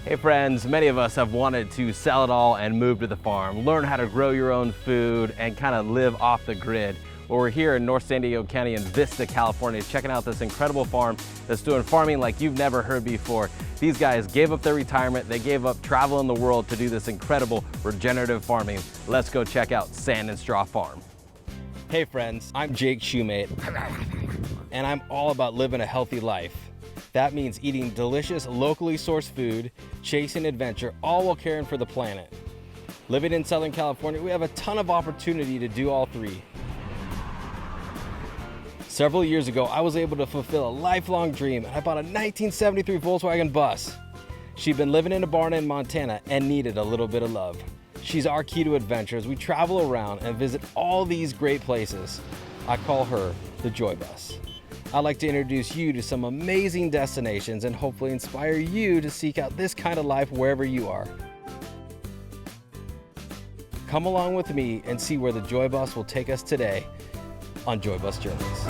Hey friends, many of us have wanted to sell it all and move to the farm, learn how to grow your own food and kind of live off the grid. Well, we're here in North San Diego County in Vista, California, checking out this incredible farm that's doing farming like you've never heard before. These guys gave up their retirement, they gave up traveling the world to do this incredible regenerative farming. Let's go check out Sand and Straw Farm. Hey friends, I'm Jake Shoemate, and I'm all about living a healthy life. That means eating delicious, locally sourced food, chasing adventure, all while caring for the planet. Living in Southern California, we have a ton of opportunity to do all three. Several years ago, I was able to fulfill a lifelong dream, and I bought a 1973 Volkswagen bus. She'd been living in a barn in Montana and needed a little bit of love. She's our key to adventure as we travel around and visit all these great places. I call her the Joy Bus. I'd like to introduce you to some amazing destinations and hopefully inspire you to seek out this kind of life wherever you are. Come along with me and see where the Joy Bus will take us today on Joy Bus Journeys.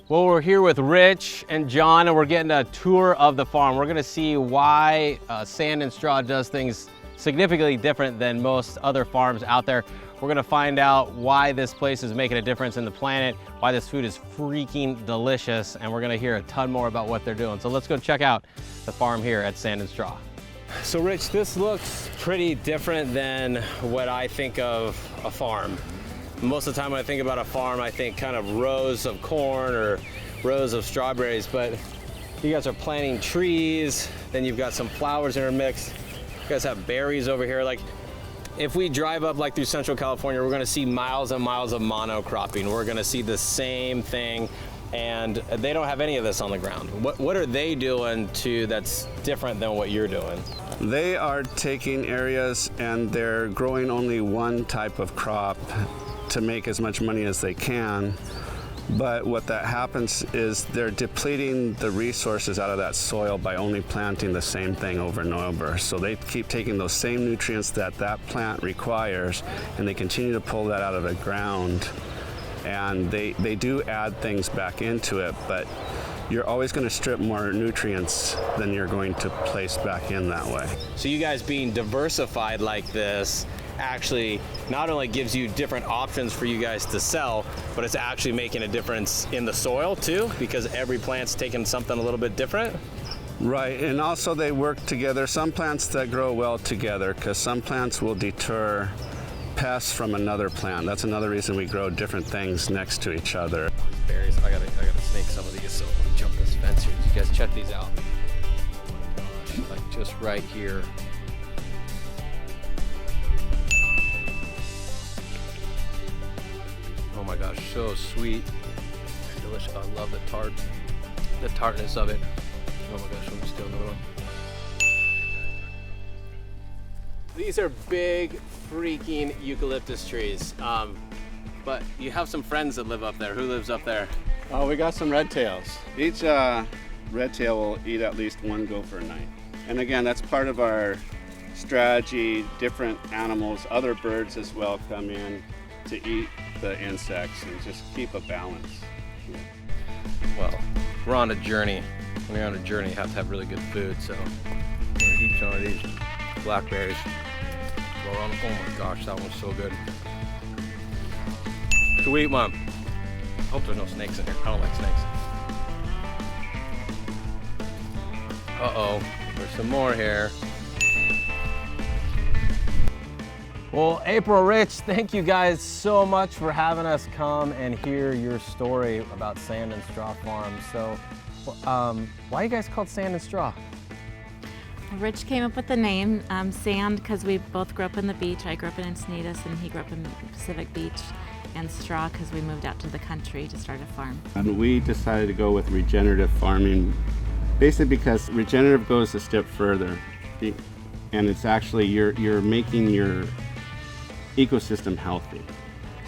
Well, we're here with Rich and John, and we're getting a tour of the farm. We're gonna see why Sand and Straw does things significantly different than most other farms out there. We're gonna find out why this place is making a difference in the planet, why this food is freaking delicious, and we're gonna hear a ton more about what they're doing. So let's go check out the farm here at Sand and Straw. So Rich, this looks pretty different than what I think of a farm. Most of the time when I think about a farm, I think kind of rows of corn or rows of strawberries, but you guys are planting trees, then you've got some flowers intermixed. You guys have berries over here. Like, if we drive up like through Central California, we're gonna see miles and miles of monocropping. We're gonna see the same thing, and they don't have any of this on the ground. What are they doing that's different than what you're doing? They are taking areas and they're growing only one type of crop to make as much money as they can. But what that happens is they're depleting the resources out of that soil by only planting the same thing over and over. So they keep taking those same nutrients that plant requires, and they continue to pull that out of the ground. And they do add things back into it, but you're always going to strip more nutrients than you're going to place back in that way. So you guys being diversified like this actually not only gives you different options for you guys to sell, but it's actually making a difference in the soil too, because every plant's taking something a little bit different. Right, and also they work together. Some plants that grow well together, because some plants will deter pests from another plant. That's another reason we grow different things next to each other. Berries, I gotta snake some of these, so let me jump this fence here. You guys check these out. Oh my gosh, like just right here. Oh my gosh, so sweet, delicious. I love the tartness of it. Oh my gosh, let me steal another one. These are big freaking eucalyptus trees, but you have some friends that live up there. Who lives up there? Oh, we got some red tails. Each red tail will eat at least one gopher a night. And again, that's part of our strategy. Different animals, other birds as well, come in to eat the insects and just keep a balance. Well, we're on a journey. When you're on a journey, you have to have really good food, so I'm gonna eat some of these blackberries. Oh my gosh, that one's so good. Sweet one. I hope there's no snakes in here. I don't like snakes. Uh-oh, there's some more here. Well, April, Rich, thank you guys so much for having us come and hear your story about Sand and Straw Farm. So, why are you guys called Sand and Straw? Rich came up with the name, Sand, because we both grew up on the beach. I grew up in Encinitas and he grew up in Pacific Beach. And Straw, because we moved out to the country to start a farm. And we decided to go with regenerative farming, basically because regenerative goes a step further. And it's actually, you're making your ecosystem healthy.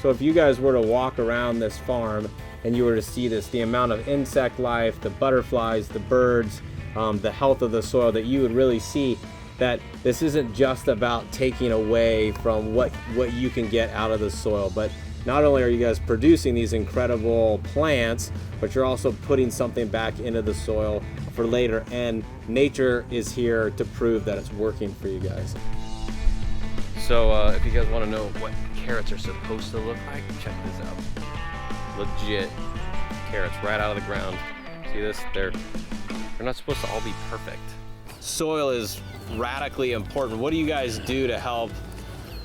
So if you guys were to walk around this farm and you were to see this, the amount of insect life, the butterflies, the birds, the health of the soil, that you would really see that this isn't just about taking away from what you can get out of the soil, but not only are you guys producing these incredible plants, but you're also putting something back into the soil for later, and nature is here to prove that it's working for you guys. So if you guys want to know what carrots are supposed to look like, check this out. Legit carrots right out of the ground. See this? They're not supposed to all be perfect. Soil is radically important. What do you guys do to help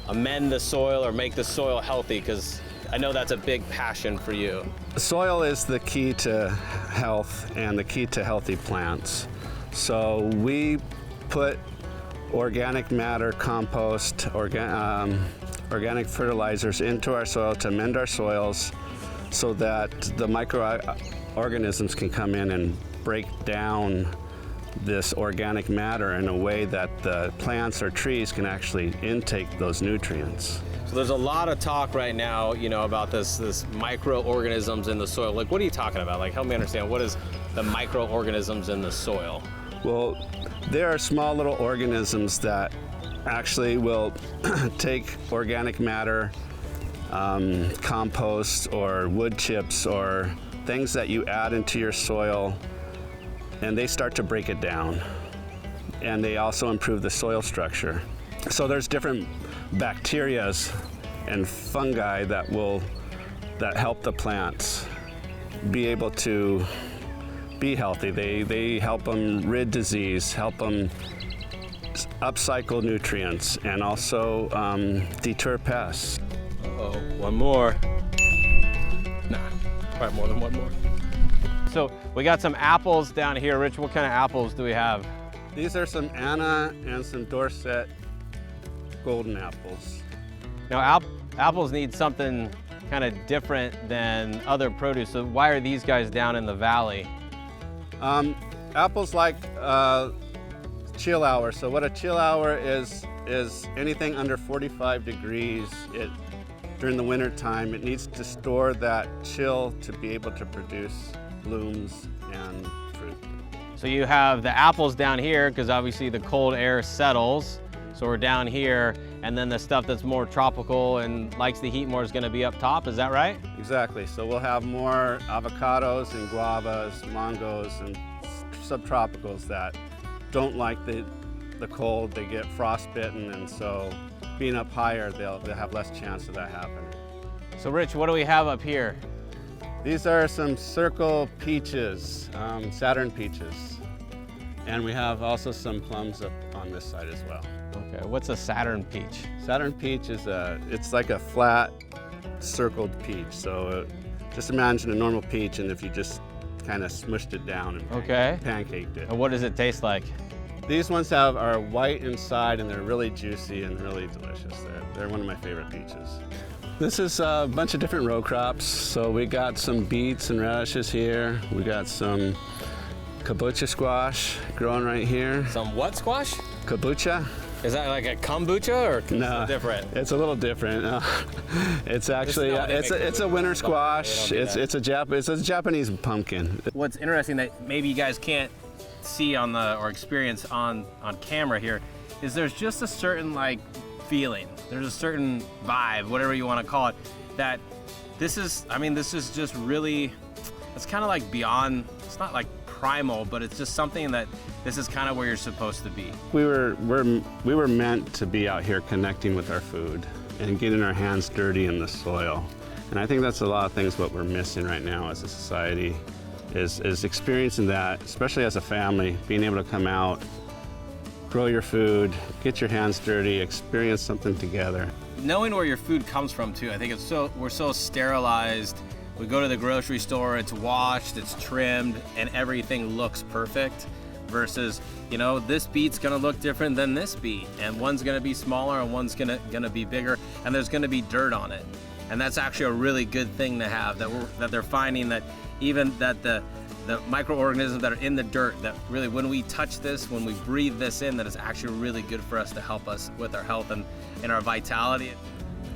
amend the soil or make the soil healthy? Because I know that's a big passion for you. Soil is the key to health and the key to healthy plants. So we put organic matter, compost, organic fertilizers into our soil to amend our soils so that the microorganisms can come in and break down this organic matter in a way that the plants or trees can actually intake those nutrients. So there's a lot of talk right now, about this microorganisms in the soil. Like, what are you talking about? Like, help me understand. What is the microorganisms in the soil? Well, there are small little organisms that actually will take organic matter, compost or wood chips or things that you add into your soil, and they start to break it down. And they also improve the soil structure. So there's different bacterias and fungi that help the plants be able to be healthy. They help them rid disease, help them upcycle nutrients, and also deter pests. Uh-oh, one more. Nah, probably more than one more. So we got some apples down here. Rich, what kind of apples do we have? These are some Anna and some Dorset golden apples. Now apples need something kind of different than other produce. So why are these guys down in the valley? Apples like chill hour. So what a chill hour is anything under 45 degrees. During the winter time, it needs to store that chill to be able to produce blooms and fruit. So you have the apples down here because obviously the cold air settles. So we're down here, and then the stuff that's more tropical and likes the heat more is going to be up top. Is that right? Exactly. So we'll have more avocados and guavas, mangoes, and subtropicals that don't like the cold. They get frostbitten, and so being up higher, they'll have less chance of that happening. So Rich, what do we have up here? These are some circle peaches, Saturn peaches. And we have also some plums up on this side as well. Okay, what's a Saturn peach? Saturn peach is it's like a flat circled peach. So just imagine a normal peach, and if you just kind of smushed it down and pancaked it. And what does it taste like? These ones are white inside, and they're really juicy and really delicious. They're one of my favorite peaches. This is a bunch of different row crops. So we got some beets and radishes here. We got some kabocha squash growing right here. Some what squash? Kabocha. Is that like a kombucha or no, different? It's a little different. It's actually it's a winter squash. It's a Japanese pumpkin. What's interesting that maybe you guys can't see or experience on camera here is there's just a certain feeling. There's a certain vibe, whatever you want to call it, that this is just really, it's kind of like beyond, it's not like primal, but it's just something that this is kind of where you're supposed to be. We were meant to be out here connecting with our food and getting our hands dirty in the soil. And I think that's a lot of things what we're missing right now as a society is experiencing that, especially as a family, being able to come out, grow your food, get your hands dirty, experience something together. Knowing where your food comes from too, I think we're so sterilized. We go to the grocery store, it's washed, it's trimmed, and everything looks perfect. versus, you know, this beet's gonna look different than this beet, and one's gonna be smaller and one's gonna be bigger, and there's gonna be dirt on it. And that's actually a really good thing to have, that they're finding that even that the microorganisms that are in the dirt, that really when we touch this, when we breathe this in, that is actually really good for us to help us with our health and our vitality.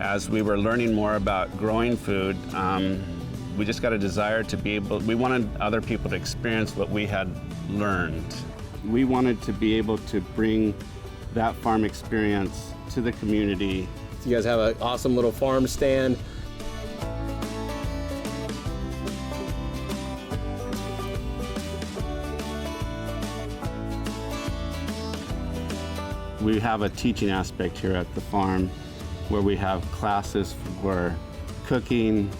As we were learning more about growing food, we just got a desire to be able, we wanted other people to experience what we had learned. We wanted to be able to bring that farm experience to the community. You guys have an awesome little farm stand. We have a teaching aspect here at the farm where we have classes for cooking,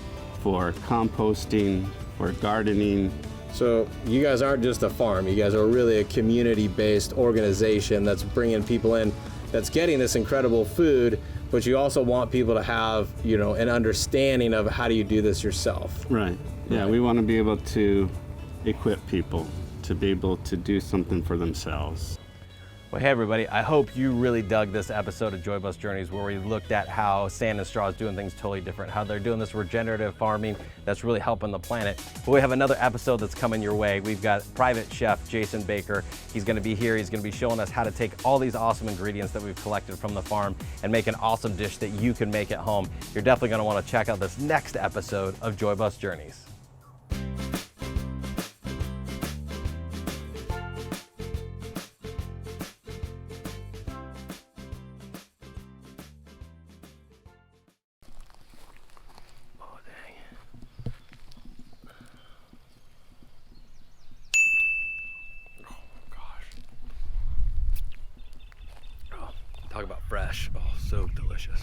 for composting, for gardening. So you guys aren't just a farm, you guys are really a community-based organization that's bringing people in, that's getting this incredible food, but you also want people to have, you know, an understanding of how do you do this yourself. Right. Yeah, we want to be able to equip people to be able to do something for themselves. Well, hey everybody, I hope you really dug this episode of Joy Bus Journeys, where we looked at how Sand and Straw is doing things totally different, how they're doing this regenerative farming that's really helping the planet. But we have another episode that's coming your way. We've got private chef Jason Baker. He's gonna be here. He's gonna be showing us how to take all these awesome ingredients that we've collected from the farm and make an awesome dish that you can make at home. You're definitely gonna wanna check out this next episode of Joy Bus Journeys. Talk about fresh. Oh, so delicious.